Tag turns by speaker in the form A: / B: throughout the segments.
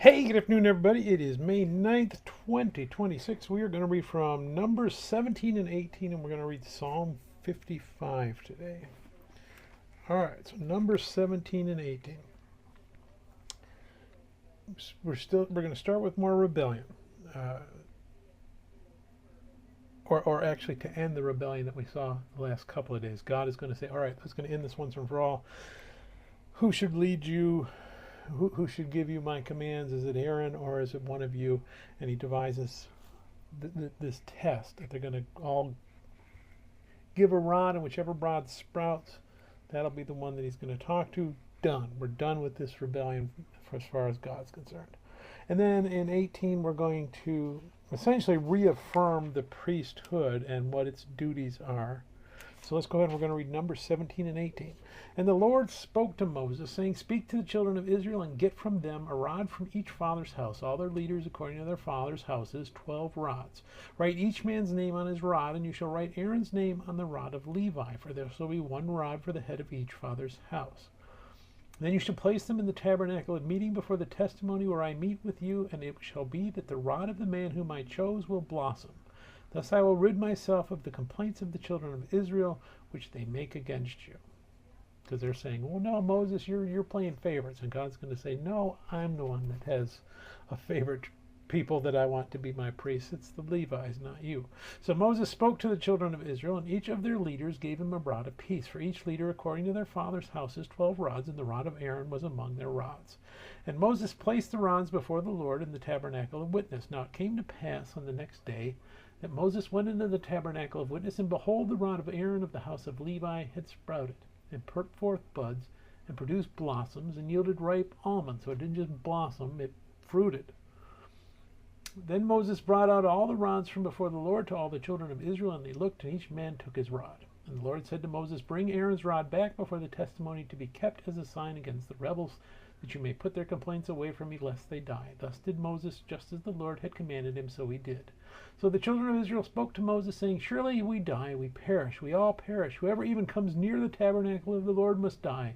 A: Hey, good afternoon, everybody. It is May 9th, 2026. We are going to read from Numbers 17 and 18, and we're going to read Psalm 55 today. All right, so Numbers 17 and 18. We're going to start with more rebellion, uh, or actually to end the rebellion that we saw the last couple of days. God is going to say, all right, let's going to end this once and for all. Who should lead you? Who should give you my commands? Is it Aaron or is it one of you? And he devises this test that they're going to all give a rod, and whichever rod sprouts, that'll be the one that he's going to talk to. Done. We're done with this rebellion as far as God's concerned. And then in 18, we're going to essentially reaffirm the priesthood and what its duties are. So let's go ahead and we're going to read Numbers 17 and 18. And the Lord spoke to Moses, saying, Speak to the children of Israel and get from them a rod from each father's house, all their leaders according to their father's houses, 12 rods. Write each man's name on his rod, and you shall write Aaron's name on the rod of Levi, for there shall be one rod for the head of each father's house. Then you shall place them in the tabernacle of meeting before the testimony where I meet with you, and it shall be that the rod of the man whom I chose will blossom. Thus I will rid myself of the complaints of the children of Israel, which they make against you. Because they're saying, well, no, Moses, you're playing favorites. And God's going to say, no, I'm the one that has a favorite people that I want to be my priests. It's the Levites, not you. So Moses spoke to the children of Israel, and each of their leaders gave him a rod apiece. For each leader, according to their father's houses, 12 rods, and the rod of Aaron was among their rods. And Moses placed the rods before the Lord in the tabernacle of witness. Now it came to pass on the next day that Moses went into the tabernacle of witness, and behold, the rod of Aaron of the house of Levi had sprouted, and put forth buds, and produced blossoms, and yielded ripe almonds. So it didn't just blossom, it fruited. Then Moses brought out all the rods from before the Lord to all the children of Israel, and they looked, and each man took his rod. And the Lord said to Moses, Bring Aaron's rod back before the testimony to be kept as a sign against the rebels, that you may put their complaints away from me, lest they die. Thus did Moses, just as the Lord had commanded him, so he did. So the children of Israel spoke to Moses, saying, Surely we die, we perish, we all perish. Whoever even comes near the tabernacle of the Lord must die.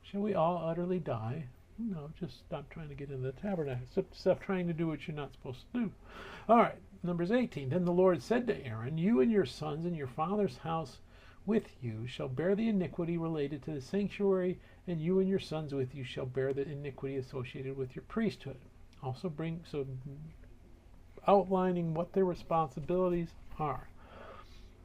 A: Shall we all utterly die? No, just stop trying to get into the tabernacle. Stop trying to do what you're not supposed to do. All right, Numbers 18. Then the Lord said to Aaron, You and your sons and your father's house with you shall bear the iniquity related to the sanctuary, and you and your sons with you shall bear the iniquity associated with your priesthood. Also outlining what their responsibilities are.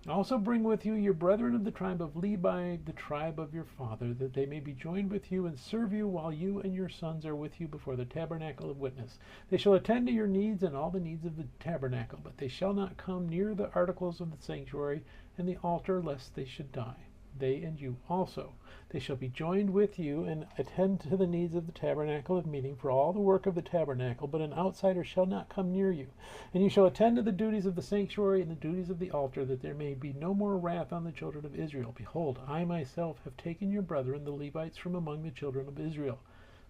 A: Also bring with you your brethren of the tribe of Levi, the tribe of your father, that they may be joined with you and serve you while you and your sons are with you before the tabernacle of witness. They shall attend to your needs and all the needs of the tabernacle, but they shall not come near the articles of the sanctuary and the altar, lest they should die. They and you also. They shall be joined with you and attend to the needs of the tabernacle of meeting for all the work of the tabernacle, but an outsider shall not come near you. And you shall attend to the duties of the sanctuary and the duties of the altar, that there may be no more wrath on the children of Israel. Behold, I myself have taken your brethren, the Levites, from among the children of Israel.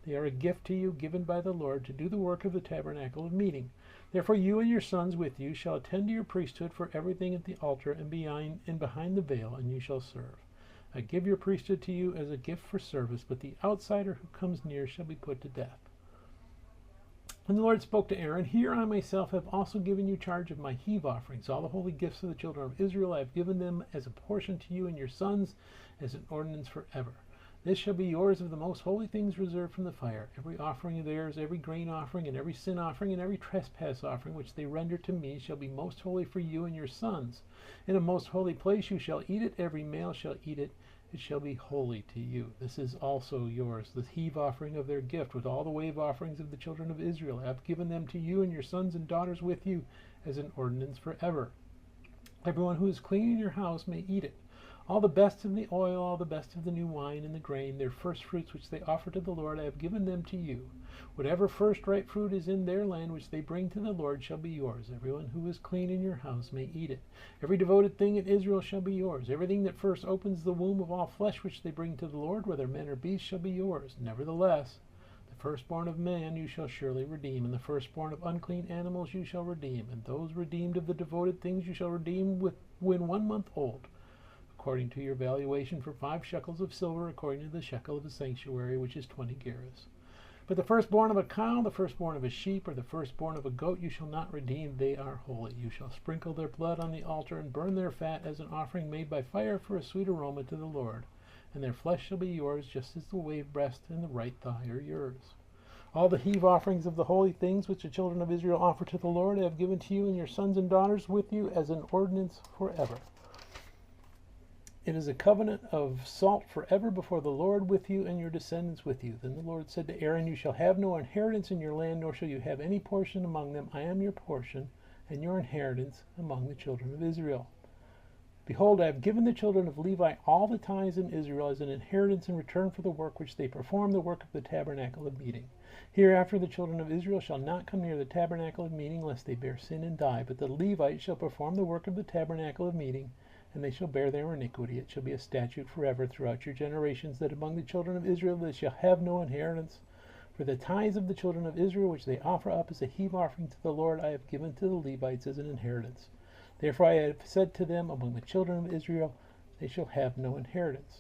A: They are a gift to you, given by the Lord, to do the work of the tabernacle of meeting. Therefore you and your sons with you shall attend to your priesthood for everything at the altar and behind the veil, and you shall serve. I give your priesthood to you as a gift for service, but the outsider who comes near shall be put to death. And the Lord spoke to Aaron, Here I myself have also given you charge of my heave offerings. All the holy gifts of the children of Israel I have given them as a portion to you and your sons, as an ordinance forever. This shall be yours of the most holy things reserved from the fire. Every offering of theirs, every grain offering, and every sin offering, and every trespass offering, which they render to me, shall be most holy for you and your sons. In a most holy place you shall eat it, every male shall eat it. It shall be holy to you. This is also yours, the heave offering of their gift, with all the wave offerings of the children of Israel. I have given them to you and your sons and daughters with you, as an ordinance forever. Everyone who is clean in your house may eat it. All the best of the oil, all the best of the new wine and the grain, their first fruits which they offer to the Lord, I have given them to you. Whatever first ripe fruit is in their land which they bring to the Lord shall be yours. Everyone who is clean in your house may eat it. Every devoted thing in Israel shall be yours. Everything that first opens the womb of all flesh which they bring to the Lord, whether men or beasts, shall be yours. Nevertheless, the firstborn of man you shall surely redeem, and the firstborn of unclean animals you shall redeem, and those redeemed of the devoted things you shall redeem when 1 month old, according to your valuation, for 5 shekels of silver, according to the shekel of the sanctuary, which is 20 gerahs. But the firstborn of a cow, the firstborn of a sheep, or the firstborn of a goat you shall not redeem. They are holy. You shall sprinkle their blood on the altar and burn their fat as an offering made by fire for a sweet aroma to the Lord. And their flesh shall be yours, just as the wave breast and the right thigh are yours. All the heave offerings of the holy things which the children of Israel offer to the Lord I have given to you and your sons and daughters with you as an ordinance forever. It is a covenant of salt forever before the Lord with you and your descendants with you. Then the Lord said to Aaron, you shall have no inheritance in your land, nor shall you have any portion among them. I am your portion and your inheritance among the children of Israel. Behold, I have given the children of Levi all the tithes in Israel as an inheritance in return for the work which they perform, the work of the tabernacle of meeting. Hereafter the children of Israel shall not come near the tabernacle of meeting, lest they bear sin and die. But the Levites shall perform the work of the tabernacle of meeting, and they shall bear their iniquity. It shall be a statute forever throughout your generations, that among the children of Israel they shall have no inheritance. For the tithes of the children of Israel, which they offer up as a heave offering to the Lord, I have given to the Levites as an inheritance. Therefore I have said to them, among the children of Israel, they shall have no inheritance.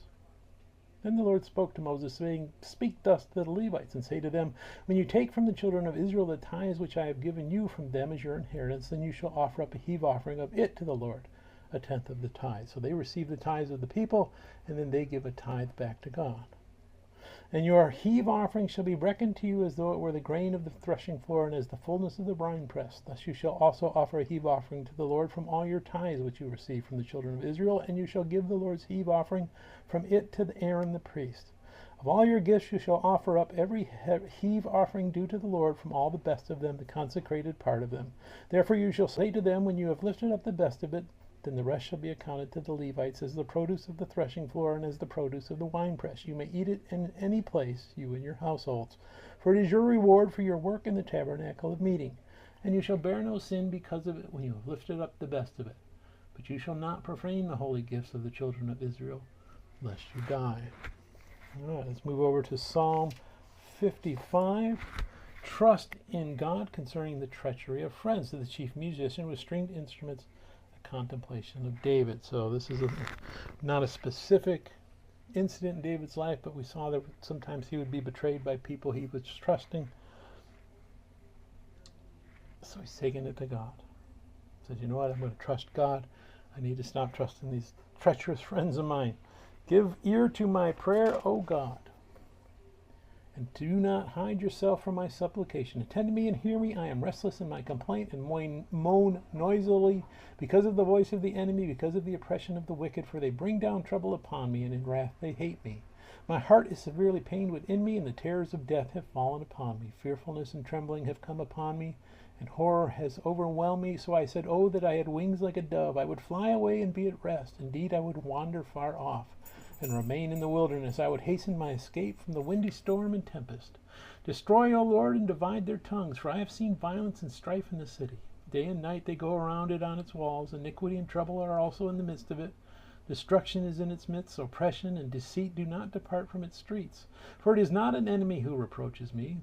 A: Then the Lord spoke to Moses, saying, speak thus to the Levites, and say to them, when you take from the children of Israel the tithes which I have given you from them as your inheritance, then you shall offer up a heave offering of it to the Lord, a tenth of the tithe. So they receive the tithes of the people, and then they give a tithe back to God. And your heave offering shall be reckoned to you as though it were the grain of the threshing floor, and as the fullness of the winepress. Thus you shall also offer a heave offering to the Lord from all your tithes which you receive from the children of Israel, and you shall give the Lord's heave offering from it to Aaron the priest. Of all your gifts you shall offer up every heave offering due to the Lord, from all the best of them, the consecrated part of them. Therefore you shall say to them, when you have lifted up the best of it, then the rest shall be accounted to the Levites as the produce of the threshing floor and as the produce of the winepress. You may eat it in any place, you and your households, for it is your reward for your work in the tabernacle of meeting. And you shall bear no sin because of it when you have lifted up the best of it. But you shall not profane the holy gifts of the children of Israel, lest you die. All right, let's move over to Psalm 55. Trust in God concerning the treachery of friends, to the chief musician with stringed instruments, contemplation of David. So this is not a specific incident in David's life, but we saw that sometimes he would be betrayed by people he was trusting. So he's taking it to God. He says, you know what, I'm going to trust God. I need to stop trusting these treacherous friends of mine. Give ear to my prayer, O God, and do not hide yourself from my supplication. Attend to me and hear me. I am restless in my complaint and moan noisily because of the voice of the enemy, because of the oppression of the wicked, for they bring down trouble upon me, and in wrath they hate me. My heart is severely pained within me, and the terrors of death have fallen upon me. Fearfulness and trembling have come upon me, and horror has overwhelmed me. So I said, oh, that I had wings like a dove. I would fly away and be at rest. Indeed, I would wander far off and remain in the wilderness. I would hasten my escape from the windy storm and tempest. Destroy, O Lord, and divide their tongues, for I have seen violence and strife in the city. Day and night they go around it on its walls. Iniquity and trouble are also in the midst of it. Destruction is in its midst. Oppression and deceit do not depart from its streets. For it is not an enemy who reproaches me.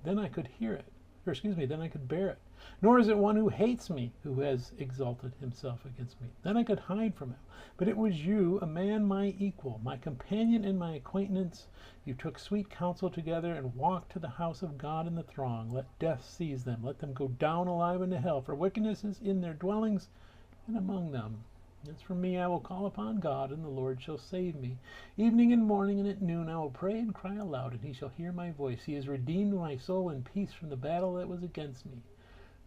A: Then I could hear it. Then I could bear it. Nor is it one who hates me, who has exalted himself against me. Then I could hide from him. But it was you, a man my equal, my companion and my acquaintance. You took sweet counsel together and walked to the house of God in the throng. Let death seize them. Let them go down alive into hell, for wickedness is in their dwellings and among them. As for me, I will call upon God, and the Lord shall save me. Evening and morning and at noon I will pray and cry aloud, and he shall hear my voice. He has redeemed my soul in peace from the battle that was against me.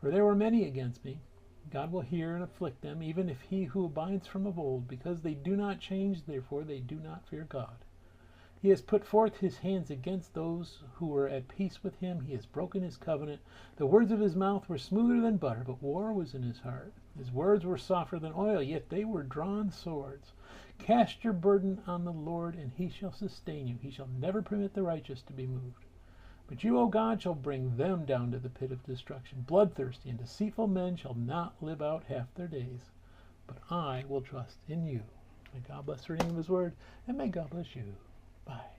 A: For there were many against me. God will hear and afflict them, even if he who abides from of old, because they do not change, therefore they do not fear God. He has put forth his hands against those who were at peace with him. He has broken his covenant. The words of his mouth were smoother than butter, but war was in his heart. His words were softer than oil, yet they were drawn swords. Cast your burden on the Lord, and he shall sustain you. He shall never permit the righteous to be moved. But you, O God, shall bring them down to the pit of destruction. Bloodthirsty and deceitful men shall not live out half their days. But I will trust in you. May God bless the reading of his word, and may God bless you. Bye.